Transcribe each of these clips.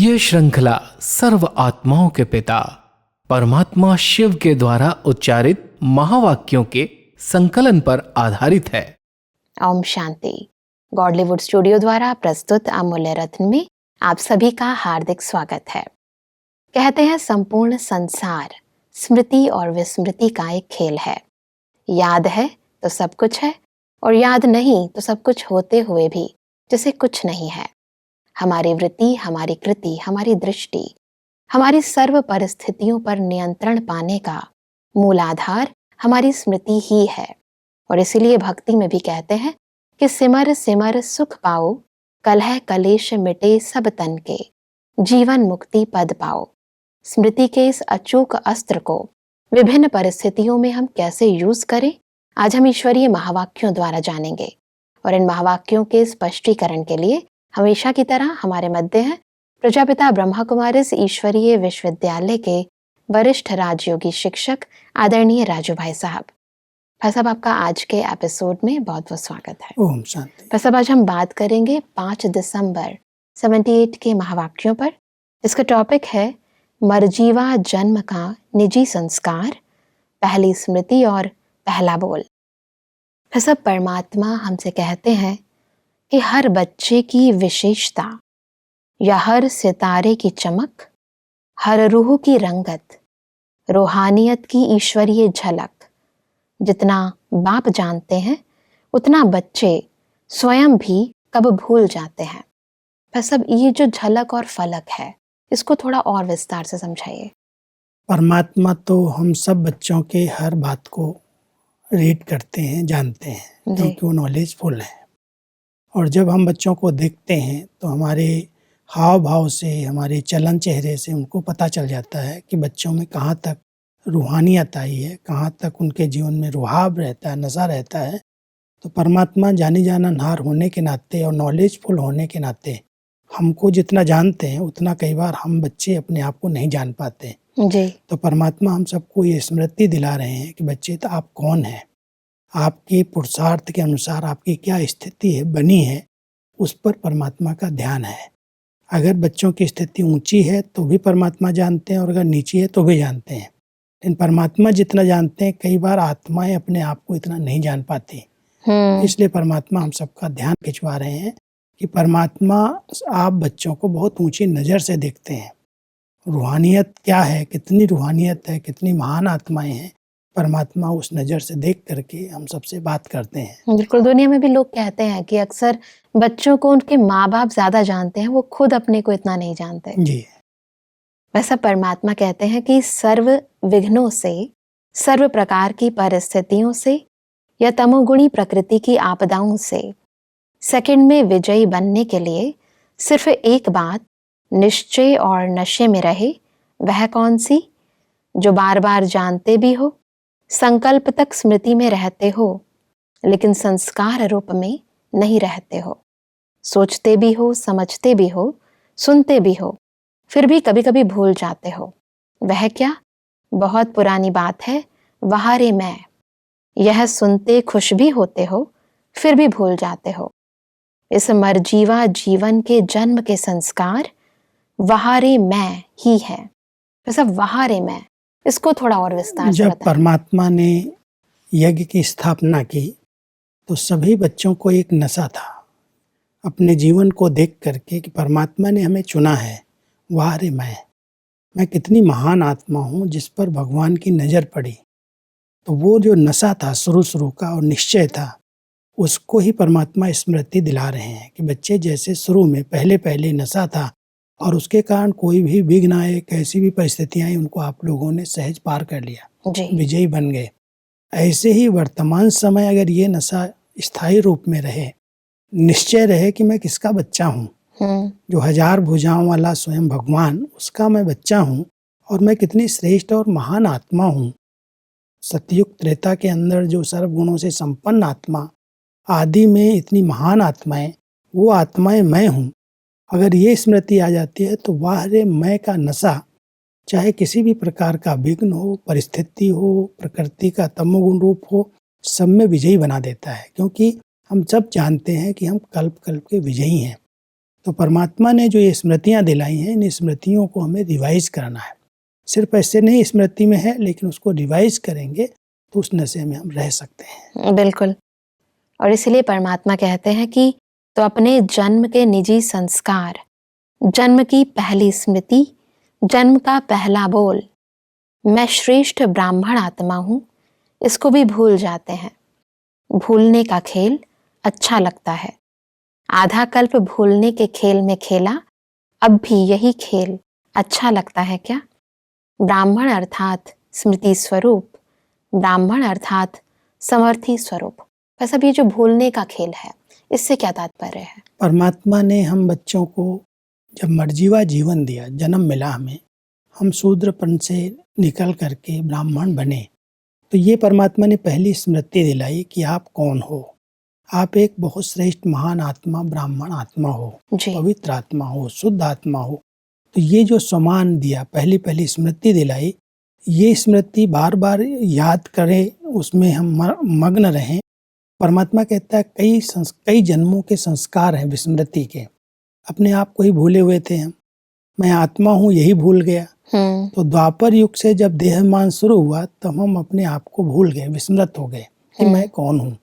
ये श्रृंखला सर्व आत्माओं के पिता परमात्मा शिव के द्वारा उच्चारित महावाक्यों के संकलन पर आधारित है। ओम शांति। गॉडलीवुड स्टूडियो द्वारा प्रस्तुत अमूल्य रत्न में आप सभी का हार्दिक स्वागत है। कहते हैं संपूर्ण संसार स्मृति और विस्मृति का एक खेल है। याद है तो सब कुछ है और याद नहीं तो सब कुछ होते हुए भी जैसे कुछ नहीं है। हमारी वृत्ति, हमारी कृति, हमारी दृष्टि, हमारी सर्व परिस्थितियों पर नियंत्रण पाने का मूल आधार हमारी स्मृति ही है। और इसीलिए भक्ति में भी कहते हैं कि सिमर सिमर सुख पाओ, कलह कलेश मिटे सब तन के, जीवन मुक्ति पद पाओ। स्मृति के इस अचूक अस्त्र को विभिन्न परिस्थितियों में हम कैसे यूज करें, आज हम ईश्वरीय महावाक्यों द्वारा जानेंगे। और इन महावाक्यों के स्पष्टीकरण के लिए हमेशा की तरह हमारे मध्य हैं प्रजापिता ब्रह्मा कुमारीज ईश्वरीय विश्वविद्यालय के वरिष्ठ राजयोगी शिक्षक आदरणीय राजू भाई साहब। भाई साहब, आपका आज के एपिसोड में बहुत बहुत स्वागत है। ओम शांति। भाई साहब, आज हम बात करेंगे 5 दिसंबर 78 के महावाक्यों पर। इसका टॉपिक है मरजीवा जन्म का निजी संस्कार, पहली स्मृति और पहला बोल। भाई साहब, परमात्मा हमसे कहते हैं कि हर बच्चे की विशेषता या हर सितारे की चमक, हर रूह की रंगत, रूहानियत की ईश्वरीय झलक जितना बाप जानते हैं उतना बच्चे स्वयं भी कब भूल जाते हैं। बस अब ये जो झलक और फलक है इसको थोड़ा और विस्तार से समझाइए। परमात्मा तो हम सब बच्चों के हर बात को रीड करते हैं, जानते हैं, क्योंकि वो नॉलेजफुल है। और जब हम बच्चों को देखते हैं तो हमारे हाव भाव से, हमारे चलन चेहरे से उनको पता चल जाता है कि बच्चों में कहाँ तक रूहानियत आई है, कहाँ तक उनके जीवन में रुहाब रहता है, नशा रहता है। तो परमात्मा जानी जाननहार होने के नाते और नॉलेजफुल होने के नाते हमको जितना जानते हैं उतना कई बार हम बच्चे अपने आप को नहीं जान पाते जी। तो परमात्मा हम सबको ये स्मृति दिला रहे हैं कि बच्चे, तो आप कौन हैं, आपके पुरुषार्थ के अनुसार आपकी क्या स्थिति है, बनी है, उस पर परमात्मा का ध्यान है। अगर बच्चों की स्थिति ऊंची है तो भी परमात्मा जानते हैं और अगर नीची है तो भी जानते हैं। लेकिन परमात्मा जितना जानते हैं, कई बार आत्माएं अपने आप को इतना नहीं जान पाती। इसलिए परमात्मा हम सबका ध्यान खिंचवा रहे हैं कि परमात्मा आप बच्चों को बहुत ऊंची नज़र से देखते हैं। रूहानियत क्या है, कितनी रूहानियत है, कितनी महान आत्माएं हैं, परमात्मा उस नज़र से देख करके हम सबसे बात करते हैं। बिल्कुल। दुनिया में भी लोग कहते हैं कि अक्सर बच्चों को उनके माँ बाप ज्यादा जानते हैं, वो खुद अपने को इतना नहीं जानते। जी। वैसा परमात्मा कहते हैं कि सर्व विघ्नों से, सर्व प्रकार की परिस्थितियों से या तमोगुणी प्रकृति की आपदाओं से सेकंड में विजयी बनने के लिए सिर्फ एक बात निश्चय और नशे में रहे। वह कौन सी? जो बार बार जानते भी हो, संकल्प तक स्मृति में रहते हो, लेकिन संस्कार रूप में नहीं रहते हो। सोचते भी हो, समझते भी हो, सुनते भी हो, फिर भी कभी कभी भूल जाते हो। वह क्या? बहुत पुरानी बात है, वहा रे मैं। यह सुनते खुश भी होते हो, फिर भी भूल जाते हो। इस मरजीवा जीवन के जन्म के संस्कार वहा रे मैं ही है। बस अब वहा रे मैं, इसको थोड़ा और विस्तार से जब बताएं। परमात्मा ने यज्ञ की स्थापना की तो सभी बच्चों को एक नशा था अपने जीवन को देख करके कि परमात्मा ने हमें चुना है। वाह रे मैं कितनी महान आत्मा हूँ जिस पर भगवान की नज़र पड़ी। तो वो जो नशा था शुरू का और निश्चय था, उसको ही परमात्मा स्मृति दिला रहे हैं कि बच्चे, जैसे शुरू में पहले नशा था और उसके कारण कोई भी विघ्न आए, कैसी भी परिस्थितियाँ आई, उनको आप लोगों ने सहज पार कर लिया, विजयी बन गए। ऐसे ही वर्तमान समय अगर ये नशा स्थायी रूप में रहे, निश्चय रहे कि मैं किसका बच्चा हूँ, जो 1000 भुजाओं वाला स्वयं भगवान, उसका मैं बच्चा हूँ और मैं कितनी श्रेष्ठ और महान आत्मा हूँ। सतयुग त्रेता के अंदर जो सर्वगुणों से संपन्न आत्मा, आदि में इतनी महान आत्माएं, वो आत्माएं मैं हूँ। अगर ये स्मृति आ जाती है तो वाह रे मैं का नशा, चाहे किसी भी प्रकार का विघ्न हो, परिस्थिति हो, प्रकृति का तमोगुण रूप हो, सब में विजयी बना देता है। क्योंकि हम सब जानते हैं कि हम कल्प के विजयी हैं। तो परमात्मा ने जो ये स्मृतियाँ दिलाई हैं, इन स्मृतियों को हमें रिवाइज करना है। सिर्फ ऐसे नहीं स्मृति में है, लेकिन उसको रिवाइज करेंगे तो उस नशे में हम रह सकते हैं। बिल्कुल। और इसलिए परमात्मा कहते हैं कि तो अपने जन्म के निजी संस्कार, जन्म की पहली स्मृति, जन्म का पहला बोल, मैं श्रेष्ठ ब्राह्मण आत्मा हूँ, इसको भी भूल जाते हैं। भूलने का खेल अच्छा लगता है। आधा कल्प भूलने के खेल में खेला, अब भी यही खेल अच्छा लगता है क्या? ब्राह्मण अर्थात स्मृति स्वरूप, ब्राह्मण अर्थात समर्थी स्वरूप। बस अब ये जो भूलने का खेल है, इससे क्या तात्पर्य है? परमात्मा ने हम बच्चों को जब मर्जीवा जीवन दिया, जन्म मिला हमें, हम शूद्रपन से निकल करके ब्राह्मण बने, तो ये परमात्मा ने पहली स्मृति दिलाई कि आप कौन हो। आप एक बहुत श्रेष्ठ महान आत्मा, ब्राह्मण आत्मा हो, पवित्र आत्मा हो, शुद्ध आत्मा हो। तो ये जो सम्मान दिया, पहली पहली स्मृति दिलाई, ये स्मृति बार बार याद करें, उसमें हम मग्न रहें। परमात्मा कहता है कई जन्मों के संस्कार हैं विस्मृति के। अपने आप को ही भूले हुए थे हम, मैं आत्मा हूँ यही भूल गया। तो द्वापर युग से जब देहमान शुरू हुआ तब हम अपने आप को भूल गए, विस्मृत हो गए कि मैं कौन हूँ।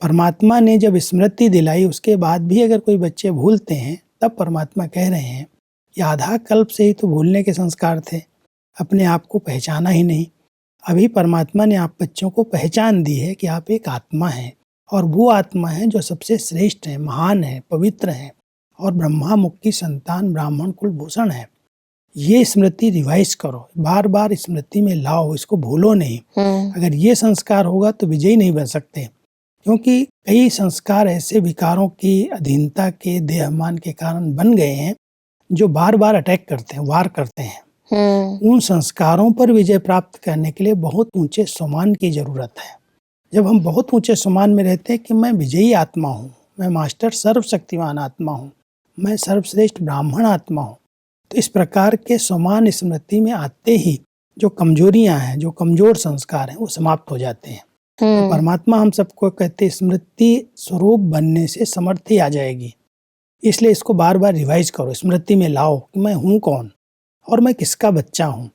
परमात्मा ने जब स्मृति दिलाई, उसके बाद भी अगर कोई बच्चे भूलते हैं, तब परमात्मा कह रहे हैं कि आधा कल्प से ही तो भूलने के संस्कार थे, अपने आप को पहचाना ही नहीं। अभी परमात्मा ने आप बच्चों को पहचान दी है कि आप एक आत्मा हैं, और वो आत्मा है जो सबसे श्रेष्ठ है, महान है, पवित्र है, और ब्रह्मा मुख की संतान, ब्राह्मण कुलभूषण है। ये स्मृति रिवाइज करो, बार बार स्मृति में लाओ, इसको भूलो नहीं। अगर ये संस्कार होगा तो विजयी नहीं बन सकते, क्योंकि कई संस्कार ऐसे विकारों की अधीनता के, देहमान के कारण बन गए हैं जो बार बार अटैक करते हैं, वार करते हैं। उन संस्कारों पर विजय प्राप्त करने के लिए बहुत ऊंचे सम्मान की जरूरत है। जब हम बहुत ऊंचे सम्मान में रहते हैं कि मैं विजयी आत्मा हूँ, मैं मास्टर सर्वशक्तिमान आत्मा हूँ, मैं सर्वश्रेष्ठ ब्राह्मण आत्मा हूँ, तो इस प्रकार के सम्मान स्मृति में आते ही जो कमजोरियां हैं, जो कमजोर संस्कार हैं, वो समाप्त हो जाते हैं। तो परमात्मा हम सबको कहते हैं स्मृति स्वरूप बनने से समर्थी आ जाएगी। इसलिए इसको बार बार रिवाइज करो, स्मृति में लाओ कि मैं हूँ कौन और मैं किसका बच्चा हूँ,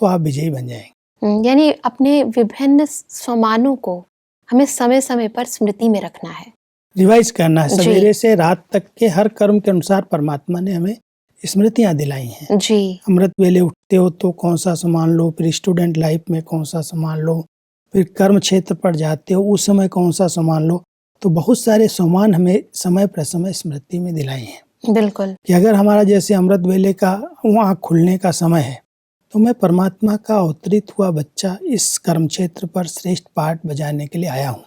तो आप विजयी बन जाएंगे। यानी अपने विभिन्न सम्मानों को हमें समय समय पर स्मृति में रखना है, रिवाइज करना है। सवेरे से रात तक के हर कर्म के अनुसार परमात्मा ने हमें स्मृतियाँ दिलाई हैं जी। अमृत वेले उठते हो तो कौन सा सामान लो, फिर स्टूडेंट लाइफ में कौन सा सामान लो, फिर कर्म क्षेत्र पर जाते हो उस समय कौन सा सामान लो। तो बहुत सारे सामान हमें समय पर समय स्मृति में दिलाए हैं। बिल्कुल कि अगर हमारा जैसे अमृत वेले का वहाँ खुलने का समय है, तो मैं परमात्मा का अवतरित हुआ बच्चा इस कर्म क्षेत्र पर श्रेष्ठ पाठ बजाने के लिए आया हूँ।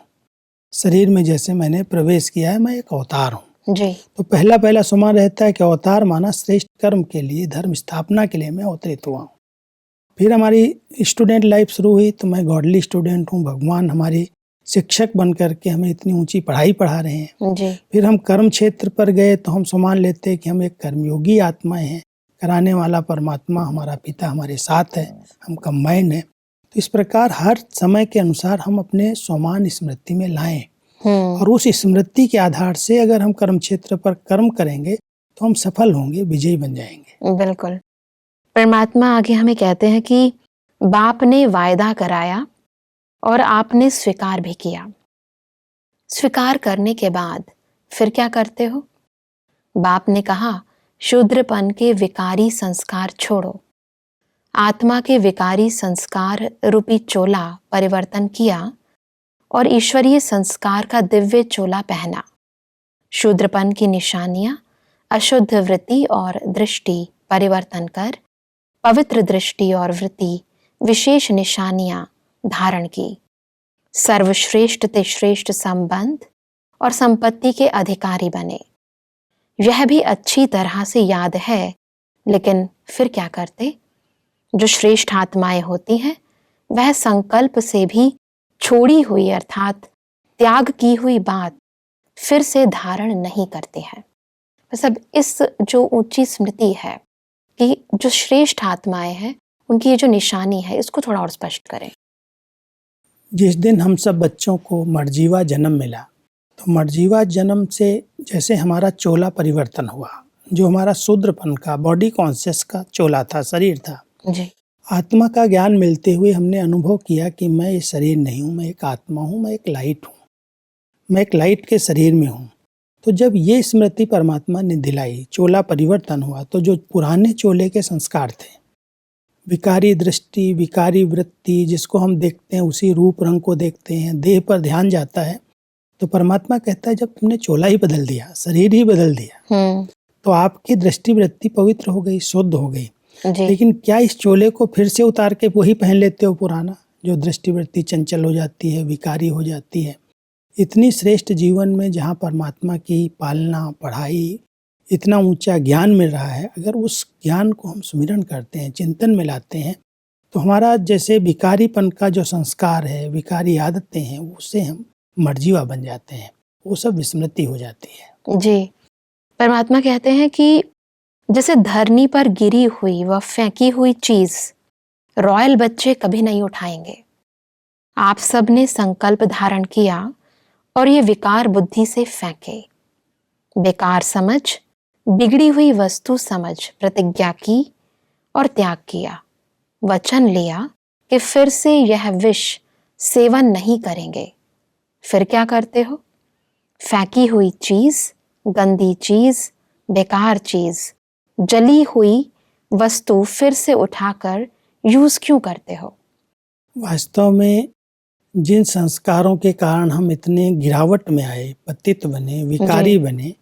शरीर में जैसे मैंने प्रवेश किया है, मैं एक अवतार हूँ जी। तो पहला सम्मान रहता है कि अवतार माना श्रेष्ठ कर्म के लिए, धर्म स्थापना के लिए मैं अवतरित हुआ हूँ। फिर हमारी स्टूडेंट लाइफ शुरू हुई तो मैं गॉडली स्टूडेंट हूँ, भगवान हमारे शिक्षक बन करके हमें इतनी ऊंची पढ़ाई पढ़ा रहे हैं जी। फिर हम कर्म क्षेत्र पर गए तो हम सम्मान लेते हैं कि हम एक कर्मयोगी आत्माएं हैं, कराने वाला परमात्मा हमारा पिता हमारे साथ है, हम कंबाइंड हैं। तो इस प्रकार हर समय के अनुसार हम अपने सम्मान स्मृति में लाएं और उस स्मृति के आधार से अगर हम कर्म क्षेत्र पर कर्म करेंगे तो हम सफल होंगे, विजयी बन जाएंगे। बिल्कुल। परमात्मा आगे हमें कहते हैं कि बाप ने वायदा कराया और आपने स्वीकार भी किया। स्वीकार करने के बाद फिर क्या करते हो? बाप ने कहा शूद्रपन के विकारी संस्कार छोड़ो, आत्मा के विकारी संस्कार रूपी चोला परिवर्तन किया और ईश्वरीय संस्कार का दिव्य चोला पहना। शूद्रपन की निशानियां अशुद्ध वृत्ति और दृष्टि परिवर्तन कर पवित्र दृष्टि और वृत्ति विशेष निशानियां धारण की। सर्वश्रेष्ठ ते श्रेष्ठ संबंध और संपत्ति के अधिकारी बने। यह भी अच्छी तरह से याद है, लेकिन फिर क्या करते? जो श्रेष्ठ आत्माएं होती हैं वह संकल्प से भी छोड़ी हुई अर्थात त्याग की हुई बात फिर से धारण नहीं करते हैं। बस अब इस जो ऊंची स्मृति है कि जो श्रेष्ठ आत्माएं हैं उनकी ये जो निशानी है, इसको थोड़ा और स्पष्ट करें। जिस दिन हम सब बच्चों को मर्जीवा जन्म मिला तो मर्जीवा जन्म से जैसे हमारा चोला परिवर्तन हुआ, जो हमारा शूद्रपन का, बॉडी कॉन्शियस का चोला था, शरीर था। जी। आत्मा का ज्ञान मिलते हुए हमने अनुभव किया कि मैं ये शरीर नहीं हूँ, मैं एक आत्मा हूँ, मैं एक लाइट हूँ, मैं एक लाइट के शरीर में हूँ। तो जब ये स्मृति परमात्मा ने दिलाई, चोला परिवर्तन हुआ, तो जो पुराने चोले के संस्कार थे, विकारी दृष्टि, विकारी वृत्ति, जिसको हम देखते हैं उसी रूप रंग को देखते हैं, देह पर ध्यान जाता है, तो परमात्मा कहता है जब तुमने चोला ही बदल दिया, शरीर ही बदल दिया, तो आपकी दृष्टि वृत्ति पवित्र हो गई, शुद्ध हो गई। जी। लेकिन क्या इस चोले को फिर से उतार के वही पहन लेते हो पुराना, जो दृष्टि वृत्ति चंचल हो जाती है, विकारी हो जाती है? इतनी श्रेष्ठ जीवन में जहाँ परमात्मा की पालना, पढ़ाई, इतना ऊंचा ज्ञान मिल रहा है, अगर उस ज्ञान को हम सुमिरन करते हैं, चिंतन में लाते हैं, तो हमारा जैसे विकारीपन का जो संस्कार है, विकारी आदतें हैं, उससे हम मर्जीवा बन जाते हैं, वो सब विस्मृति हो जाती है। जी। परमात्मा कहते हैं कि जैसे धरनी पर गिरी हुई व फेंकी हुई चीज रॉयल बच्चे कभी नहीं उठाएंगे। आप सब ने संकल्प धारण किया और ये विकार बुद्धि से फेंके। बेकार समझ, बिगड़ी हुई वस्तु समझ प्रतिज्ञा की और त्याग किया। वचन लिया कि फिर से यह विष सेवन नहीं करेंगे। फिर क्या करते हो? फेंकी हुई चीज, गंदी चीज, बेकार चीज, जली हुई वस्तु फिर से उठाकर यूज क्यों करते हो? वास्तव में जिन संस्कारों के कारण हम इतने गिरावट में आए, पतित बने, विकारी बने,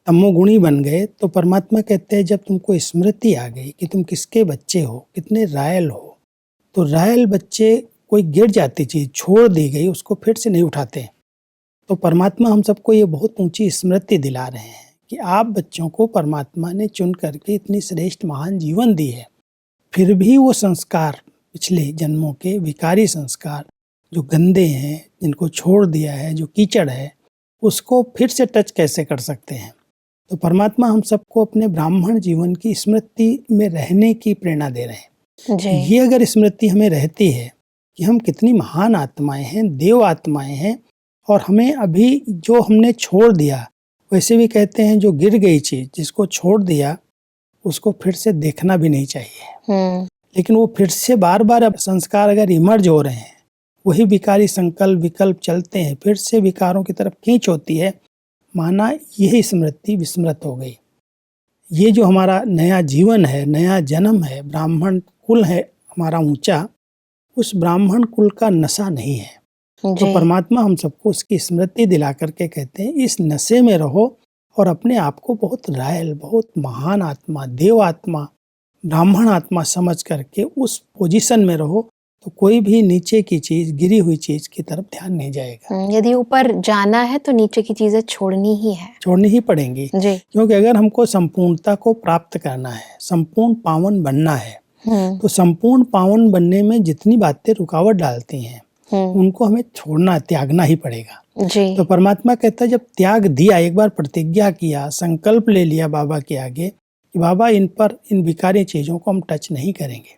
तमोगुणी बन गए, तो परमात्मा कहते हैं जब तुमको स्मृति आ गई कि तुम किसके बच्चे हो, कितने रायल हो, तो रायल बच्चे, कोई गिर जाती चीज छोड़ दी गई, उसको फिर से नहीं उठाते। तो परमात्मा हम सबको ये बहुत ऊंची स्मृति दिला रहे हैं कि आप बच्चों को परमात्मा ने चुन करके इतनी श्रेष्ठ महान जीवन दी है, फिर भी वो संस्कार, पिछले जन्मों के विकारी संस्कार जो गंदे हैं, जिनको छोड़ दिया है, जो कीचड़ है, उसको फिर से टच कैसे कर सकते हैं? तो परमात्मा हम सबको अपने ब्राह्मण जीवन की स्मृति में रहने की प्रेरणा दे रहे हैं। जी। ये अगर स्मृति हमें रहती है कि हम कितनी महान आत्माएं हैं, देव आत्माएं हैं, और हमें अभी जो हमने छोड़ दिया, वैसे भी कहते हैं जो गिर गई चीज, जिसको छोड़ दिया, उसको फिर से देखना भी नहीं चाहिए। लेकिन वो फिर से बार बार अब संस्कार अगर इमर्ज हो रहे हैं, वही विकारी संकल्प विकल्प चलते हैं, फिर से विकारों की तरफ खींच होती है, माना यही स्मृति विस्मृत हो गई। ये जो हमारा नया जीवन है, नया जन्म है, ब्राह्मण कुल है हमारा ऊंचा, उस ब्राह्मण कुल का नशा नहीं है। तो परमात्मा हम सबको उसकी स्मृति दिला करके कहते हैं इस नशे में रहो और अपने आप को बहुत रायल, बहुत महान आत्मा, देव आत्मा, ब्राह्मण आत्मा समझ करके उस पोजीशन में रहो, तो कोई भी नीचे की चीज, गिरी हुई चीज की तरफ ध्यान नहीं जाएगा। यदि ऊपर जाना है तो नीचे की चीजें छोड़नी ही है, छोड़नी ही पड़ेंगी। क्योंकि अगर हमको संपूर्णता को प्राप्त करना है, संपूर्ण पावन बनना है, तो संपूर्ण पावन बनने में जितनी बातें रुकावट डालती हैं, उनको हमें छोड़ना, त्यागना ही पड़ेगा। जी। तो परमात्मा कहता है जब त्याग दिया, एक बार प्रतिज्ञा किया, संकल्प ले लिया बाबा के आगे कि बाबा इन पर, इन विकारी चीजों को हम टच नहीं करेंगे,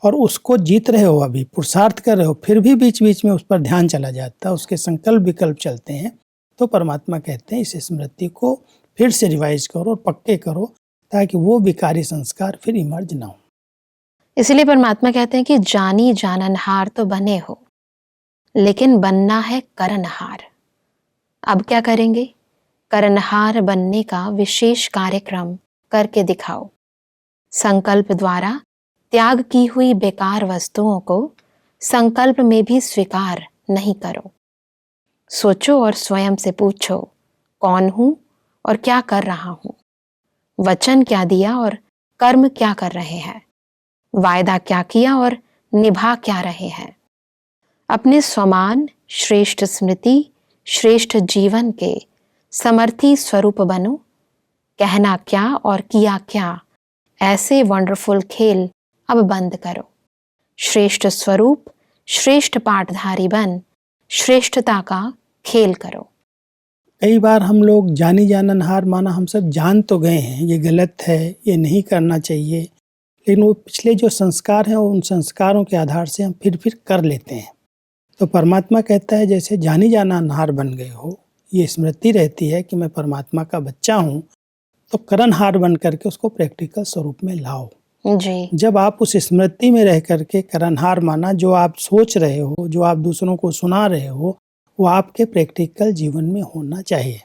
और उसको जीत रहे हो, अभी पुरुषार्थ कर रहे हो, फिर भी बीच बीच में उस पर ध्यान चला जाता है, उसके संकल्प विकल्प चलते हैं, तो परमात्मा कहते हैं इस स्मृति को फिर से रिवाइज करो और पक्के करो, ताकि वो विकारी संस्कार फिर इमर्ज ना हो। इसलिए परमात्मा कहते हैं कि जानी जाननहार तो बने हो, लेकिन बनना है करनहार। अब क्या करेंगे? करनहार बनने का विशेष कार्यक्रम करके दिखाओ। संकल्प द्वारा त्याग की हुई बेकार वस्तुओं को संकल्प में भी स्वीकार नहीं करो। सोचो और स्वयं से पूछो, कौन हूं और क्या कर रहा हूं? वचन क्या दिया और कर्म क्या कर रहे हैं? वायदा क्या किया और निभा क्या रहे हैं? अपने समान श्रेष्ठ स्मृति, श्रेष्ठ जीवन के समर्थी स्वरूप बनो। कहना क्या और किया क्या, ऐसे वंडरफुल खेल अब बंद करो। श्रेष्ठ स्वरूप, श्रेष्ठ पाठधारी बन, श्रेष्ठता का खेल करो। कई बार हम लोग जानी जाननहार, माना हम सब जान तो गए हैं ये गलत है, ये नहीं करना चाहिए, लेकिन वो पिछले जो संस्कार हैं, उन संस्कारों के आधार से हम फिर कर लेते हैं। तो परमात्मा कहता है जैसे जानी जाननहार बन गए हो, ये स्मृति रहती है कि मैं परमात्मा का बच्चा हूँ, तो करणहार बन करके उसको प्रैक्टिकल स्वरूप में लाओ। जी। जब आप उस स्मृति में रह करके करणहार माना, जो आप सोच रहे हो, जो आप दूसरों को सुना रहे हो, वो आपके प्रैक्टिकल जीवन में होना चाहिए।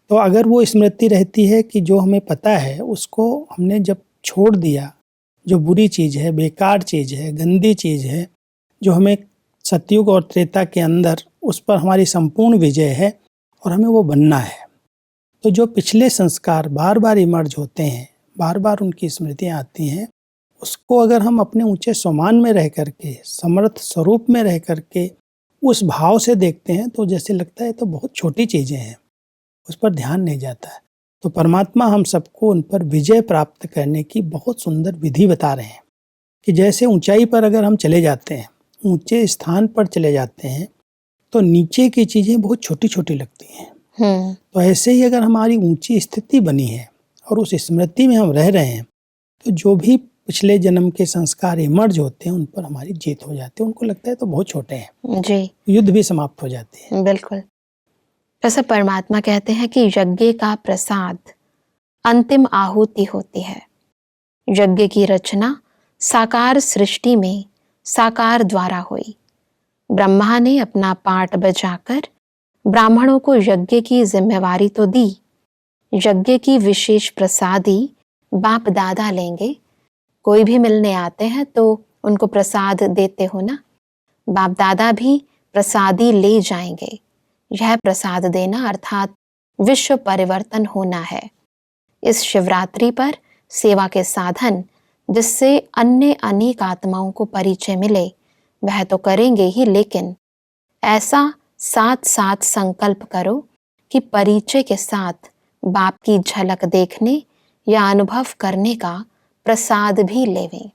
तो अगर वो स्मृति रहती है कि जो हमें पता है उसको हमने जब छोड़ दिया, जो बुरी चीज़ है, बेकार चीज़ है, गंदी चीज़ है, जो हमें सतयुग और त्रेता के अंदर उस पर हमारी संपूर्ण विजय है और हमें वो बनना है, तो जो पिछले संस्कार बार बार इमर्ज होते हैं, बार बार उनकी स्मृतियाँ आती हैं, उसको अगर हम अपने ऊंचे सम्मान में रह करके, समर्थ स्वरूप में रह करके उस भाव से देखते हैं, तो जैसे लगता है तो बहुत छोटी चीज़ें हैं, उस पर ध्यान नहीं जाता है। तो परमात्मा हम सबको उन पर विजय प्राप्त करने की बहुत सुंदर विधि बता रहे हैं कि जैसे ऊंचाई पर अगर हम चले जाते हैं, ऊंचे स्थान पर चले जाते हैं, तो नीचे की चीज़ें बहुत छोटी छोटी लगती हैं। तो ऐसे ही अगर हमारी ऊंची स्थिति बनी है और उस स्मृति में हम रह रहे हैं, तो जो भी पिछले जन्म के संस्कार इमर्ज होते हैं उन पर हमारी जीत हो जाती है। उनको लगता है तो बहुत छोटे हैं जी, युद्ध भी समाप्त हो जाते हैं। बिल्कुल। जैसे परमात्मा कहते हैं कि यज्ञ का प्रसाद अंतिम आहुति होती है। यज्ञ की रचना साकार सृष्टि में साकार द्वारा हुई। ब्रह्मा ने अपना पाठ बजाकर ब्राह्मणों को यज्ञ की जिम्मेवारी तो दी, यज्ञ की विशेष प्रसादी बाप दादा लेंगे। कोई भी मिलने आते हैं तो उनको प्रसाद देते हो ना, बाप दादा भी प्रसादी ले जाएंगे। यह प्रसाद देना अर्थात विश्व परिवर्तन होना है। इस शिवरात्रि पर सेवा के साधन जिससे अन्य अनेक आत्माओं को परिचय मिले वह तो करेंगे ही, लेकिन ऐसा साथ साथ संकल्प करो कि परिचय के साथ बाप की झलक देखने या अनुभव करने का प्रसाद भी लेवें।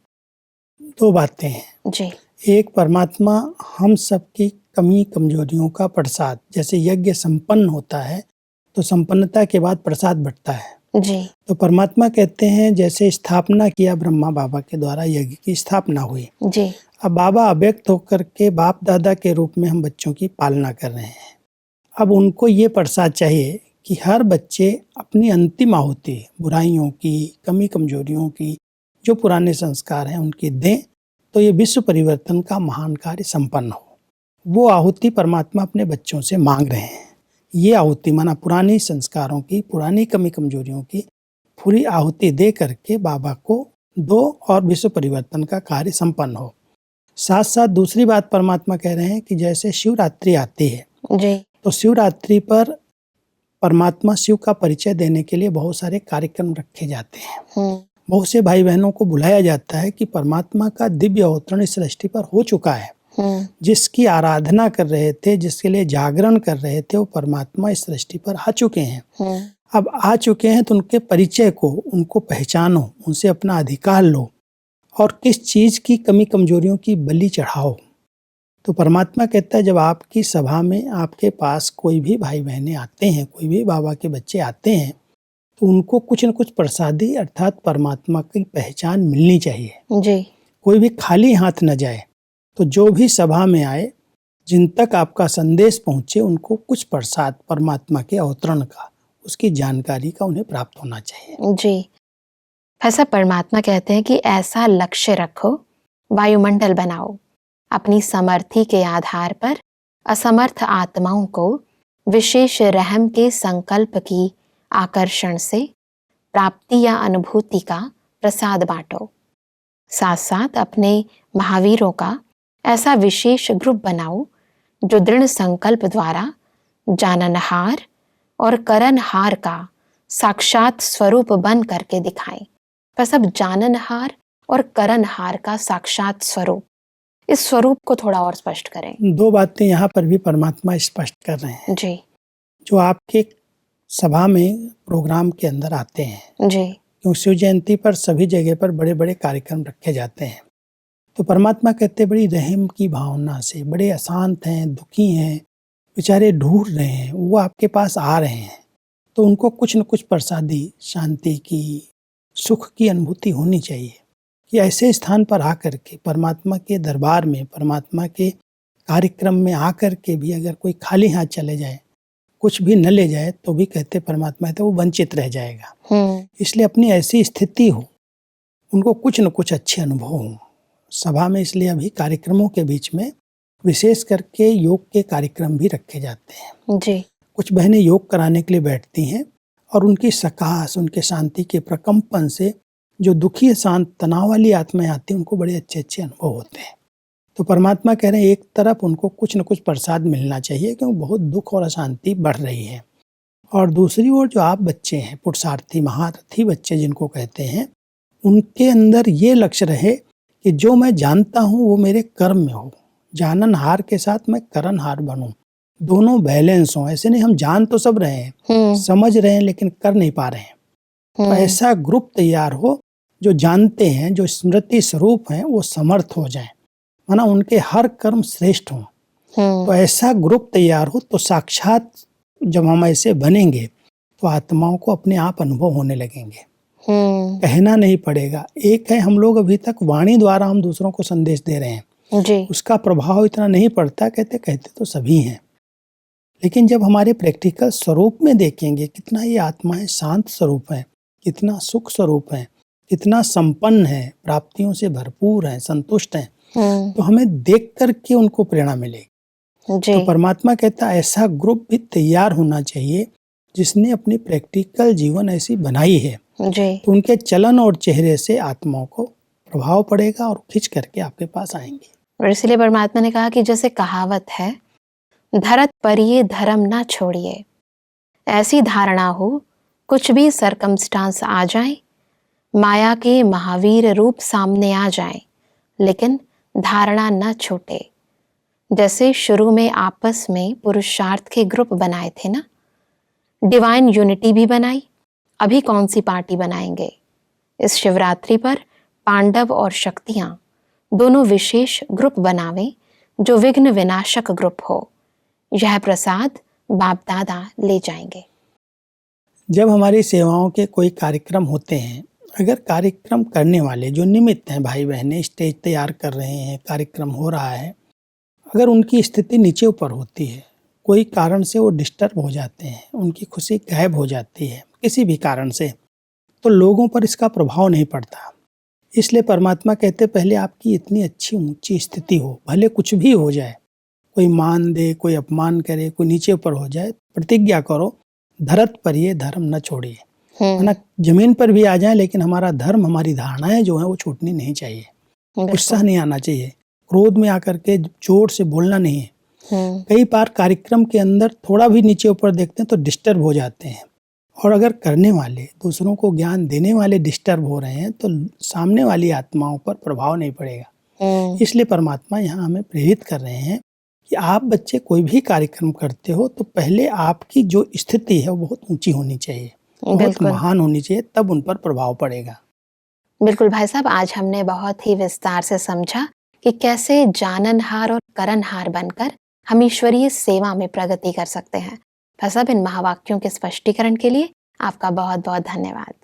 दो बातें हैं। जी, एक, परमात्मा हम सबकी कमी कमजोरियों का प्रसाद, जैसे यज्ञ संपन्न होता है तो संपन्नता के बाद प्रसाद बढ़ता है। जी, तो परमात्मा कहते हैं जैसे स्थापना किया ब्रह्मा बाबा के द्वारा, यज्ञ की स्थापना हुई। जी, अब बाबा अव्यक्त होकर के बाप दादा के रूप में हम बच्चों की पालना कर रहे हैं। अब उनको ये प्रसाद चाहिए कि हर बच्चे अपनी अंतिम आहुति, बुराइयों की, कमी कमजोरियों की, जो पुराने संस्कार हैं उनकी दें, तो ये विश्व परिवर्तन का महान कार्य संपन्न हो। वो आहुति परमात्मा अपने बच्चों से मांग रहे हैं। ये आहुति माना पुरानी संस्कारों की, पुरानी कमी कमजोरियों की पूरी आहुति दे करके बाबा को दो और विश्व परिवर्तन का कार्य संपन्न हो। साथ साथ दूसरी बात परमात्मा कह रहे हैं कि जैसे शिवरात्रि आती है, जी, तो शिवरात्रि पर परमात्मा शिव का परिचय देने के लिए बहुत सारे कार्यक्रम रखे जाते हैं। बहुत से भाई बहनों को बुलाया जाता है कि परमात्मा का दिव्य अवतरण इस सृष्टि पर हो चुका है। जिसकी आराधना कर रहे थे, जिसके लिए जागरण कर रहे थे, वो परमात्मा इस सृष्टि पर आ चुके हैं। अब आ चुके हैं तो उनके परिचय को, उनको पहचानो, उनसे अपना अधिकार लो और किस चीज़ की कमी कमजोरियों की बलि चढ़ाओ। तो परमात्मा कहता है जब आपकी सभा में आपके पास कोई भी भाई बहनें आते हैं, कोई भी बाबा के बच्चे आते हैं, तो उनको कुछ न कुछ प्रसादी अर्थात परमात्मा की पहचान मिलनी चाहिए। जी, कोई भी खाली हाथ न जाए। तो जो भी सभा में आए, जिन तक आपका संदेश पहुँचे, उनको कुछ प्रसाद परमात्मा के अवतरण का, उसकी जानकारी का उन्हें प्राप्त होना चाहिए। जी। ऐसा परमात्मा कहते हैं कि ऐसा लक्ष्य रखो, वायुमंडल बनाओ, अपनी समर्थी के आधार पर असमर्थ आत्माओं को विशेष रहम के संकल्प की आकर्षण से प्राप्ति या अनुभूति का प्रसाद बांटो। साथ साथ अपने महावीरों का ऐसा विशेष ग्रुप बनाओ जो दृढ़ संकल्प द्वारा जाननहार और करनहार का साक्षात स्वरूप बन करके दिखाएं। पर सब जाननहार और करनहार का साक्षात स्वरूप, इस स्वरूप को थोड़ा और स्पष्ट करें। दो बातें यहाँ पर भी परमात्मा स्पष्ट कर रहे हैं। जी, जो आपके सभा में प्रोग्राम के अंदर आते हैं, जी, क्योंकि शिव जयंती पर सभी जगह पर बड़े बड़े कार्यक्रम रखे जाते हैं, तो परमात्मा कहते हैं बड़ी रहम की भावना से, बड़े अशांत हैं, दुखी हैं, बेचारे ढूंढ रहे हैं, वो आपके पास आ रहे हैं, तो उनको कुछ न कुछ प्रसादी, शांति की, सुख की अनुभूति होनी चाहिए। कि ऐसे स्थान पर आकर के परमात्मा के दरबार में, परमात्मा के कार्यक्रम में आकर के भी अगर कोई खाली हाथ चले जाए कुछ भी न ले जाए तो भी कहते परमात्मा है तो वो वंचित रह जाएगा। इसलिए अपनी ऐसी स्थिति हो, उनको कुछ न कुछ अच्छे अनुभव हों सभा में। इसलिए अभी कार्यक्रमों के बीच में विशेष करके योग के कार्यक्रम भी रखे जाते हैं जी। कुछ बहनें योग कराने के लिए बैठती हैं और उनकी सकाश, उनके शांति के प्रकंपन से जो दुखी शांत तनाव वाली आत्माएं आती हैं उनको बड़े अच्छे अच्छे अनुभव होते हैं। तो परमात्मा कह रहे हैं एक तरफ उनको कुछ न कुछ प्रसाद मिलना चाहिए क्योंकि बहुत दुख और अशांति बढ़ रही है, और दूसरी ओर जो आप बच्चे हैं, पुरुषार्थी महारथी बच्चे जिनको कहते हैं, उनके अंदर ये लक्ष्य रहे कि जो मैं जानता हूँ वो मेरे कर्म में हो, जाननहार के साथ मैं करनहार बनूं, दोनों बैलेंस हो। ऐसे नहीं हम जान तो सब रहे हैं, समझ रहे हैं, लेकिन कर नहीं पा रहे हैं। तो ऐसा ग्रुप तैयार हो जो जानते हैं, जो स्मृति स्वरूप हैं, वो समर्थ हो जाएं, माना उनके हर कर्म श्रेष्ठ हों। तो ऐसा ग्रुप तैयार हो तो साक्षात जब हम ऐसे बनेंगे तो आत्माओं को अपने आप अनुभव होने लगेंगे, कहना नहीं पड़ेगा। एक है हम लोग अभी तक वाणी द्वारा हम दूसरों को संदेश दे रहे हैं जी। उसका प्रभाव इतना नहीं पड़ता, कहते कहते तो सभी हैं। लेकिन जब हमारे प्रैक्टिकल स्वरूप में देखेंगे कितना ये आत्माएं शांत स्वरूप है, कितना सुख स्वरूप है, कितना संपन्न है, प्राप्तियों से भरपूर है, संतुष्ट है, तो हमें देख करके उनको प्रेरणा मिलेगी। तो परमात्मा कहता है ऐसा ग्रुप भी तैयार होना चाहिए जिसने अपनी प्रैक्टिकल जीवन ऐसी बनाई है जी। तो उनके चलन और चेहरे से आत्माओं को प्रभाव पड़ेगा और खींच करके आपके पास आएंगे। और इसलिए परमात्मा ने कहा कि जैसे कहावत है, धरत पर ये धर्म ना छोड़िए, ऐसी धारणा हो कुछ भी सरकमस्टांस आ जाए, माया के महावीर रूप सामने आ जाए, लेकिन धारणा न छूटे। जैसे शुरू में आपस में पुरुषार्थ के ग्रुप बनाए थे ना, डिवाइन यूनिटी भी बनाई, अभी कौन सी पार्टी बनाएंगे। इस शिवरात्रि पर पांडव और शक्तियां दोनों विशेष ग्रुप बनावें जो विघ्न विनाशक ग्रुप हो। यह प्रसाद बाप दादा ले जाएंगे। जब हमारी सेवाओं के कोई कार्यक्रम होते हैं, अगर कार्यक्रम करने वाले जो निमित्त हैं, भाई बहनें स्टेज तैयार कर रहे हैं, कार्यक्रम हो रहा है, अगर उनकी स्थिति नीचे ऊपर होती है, कोई कारण से वो डिस्टर्ब हो जाते हैं, उनकी खुशी गायब हो जाती है किसी भी कारण से, तो लोगों पर इसका प्रभाव नहीं पड़ता। इसलिए परमात्मा कहते पहले आपकी इतनी अच्छी ऊंची स्थिति हो, भले कुछ भी हो जाए, कोई मान दे, कोई अपमान करे, कोई नीचे ऊपर हो जाए, प्रतिज्ञा करो धरत पर ये धर्म न छोड़िए। ना जमीन पर भी आ जाए लेकिन हमारा धर्म, हमारी धारणाएं जो है वो छूटनी नहीं चाहिए, गुस्सा नहीं आना चाहिए, क्रोध में आकर के जोर से बोलना नहीं है। कई बार कार्यक्रम के अंदर थोड़ा भी नीचे ऊपर देखते हैं तो डिस्टर्ब हो जाते हैं, और अगर करने वाले, दूसरों को ज्ञान देने वाले डिस्टर्ब हो रहे हैं तो सामने वाली आत्माओं पर प्रभाव नहीं पड़ेगा। इसलिए परमात्मा यहाँ हमें प्रेरित कर रहे हैं कि आप बच्चे कोई भी कार्यक्रम करते हो तो पहले आपकी जो स्थिति है वो बहुत ऊंची होनी चाहिए, बहुत महान होनी चाहिए, तब उन पर प्रभाव पड़ेगा। बिल्कुल भाई साहब, आज हमने बहुत ही विस्तार से समझा कि कैसे जाननहार और करनहार बनकर हम ईश्वरीय सेवा में प्रगति कर सकते हैं। भाई साहब, इन महावाक्यों के स्पष्टीकरण के लिए आपका बहुत बहुत धन्यवाद।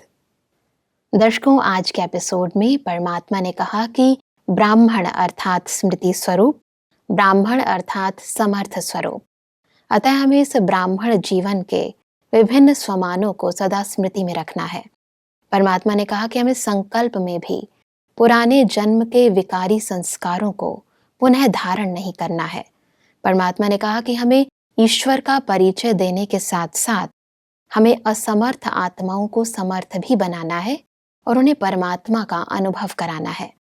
दर्शकों, आज के एपिसोड में परमात्मा ने कहा कि ब्राह्मण अर्थात स्मृति स्वरूप, ब्राह्मण अर्थात समर्थ स्वरूप, अतः हमें इस ब्राह्मण जीवन के विभिन्न स्वमानों को सदा स्मृति में रखना है। परमात्मा ने कहा कि हमें संकल्प में भी पुराने जन्म के विकारी संस्कारों को पुनः धारण नहीं करना है। परमात्मा ने कहा कि हमें ईश्वर का परिचय देने के साथ साथ हमें असमर्थ आत्माओं को समर्थ भी बनाना है और उन्हें परमात्मा का अनुभव कराना है।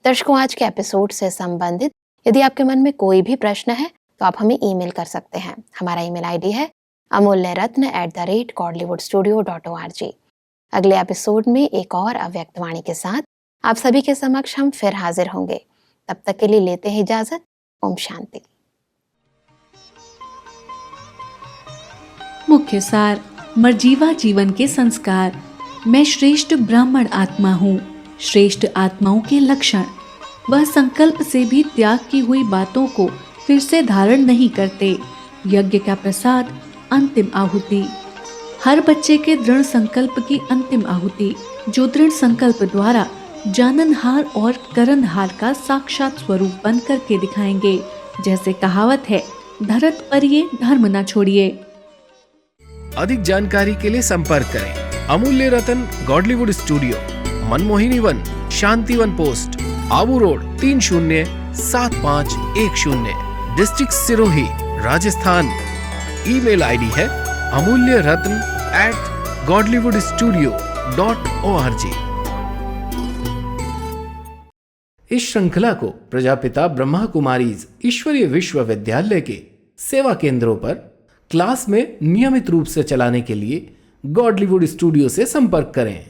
दर्शकों, आज के एपिसोड से संबंधित यदि आपके मन में कोई भी प्रश्न है तो आप हमें ईमेल कर सकते हैं। हमारा ईमेल आईडी है amulyaratna@godlywoodstudio.org। अगले एपिसोड में एक और अव्यक्त वाणी के साथ आप सभी के समक्ष हम फिर हाजिर होंगे। तब तक के लिए लेते हैं इजाजत। ओम शांति। मुख्य सार, मर्जीवा जीवन के संस्कार। मैं श्रेष्ठ ब्राह्मण आत्मा हूँ। श्रेष्ठ आत्माओं के लक्षण: वह संकल्प से भी त्याग की हुई बातों को फिर से धारण नहीं करते। यज्ञ का प्रसाद, अंतिम आहुति। हर बच्चे के दृढ़ संकल्प की अंतिम आहुति, जो दृढ़ संकल्प द्वारा जाननहार और करनहार का साक्षात स्वरूप बन करके दिखाएंगे। जैसे कहावत है, धरत पर ये धर्म न छोड़िए। अधिक जानकारी के लिए संपर्क करें Amulya Ratan Godlywood studio, Manmohini Van, Shantivan post, Abu road 307510, district Sirohi, Rajasthan. Email ID है amulyaratn@godlywoodstudio.org। इस श्रृंखला को प्रजापिता ब्रह्मा कुमारीज ईश्वरीय विश्वविद्यालय के सेवा केंद्रों पर क्लास में नियमित रूप से चलाने के लिए गॉडलीवुड स्टूडियो से संपर्क करें।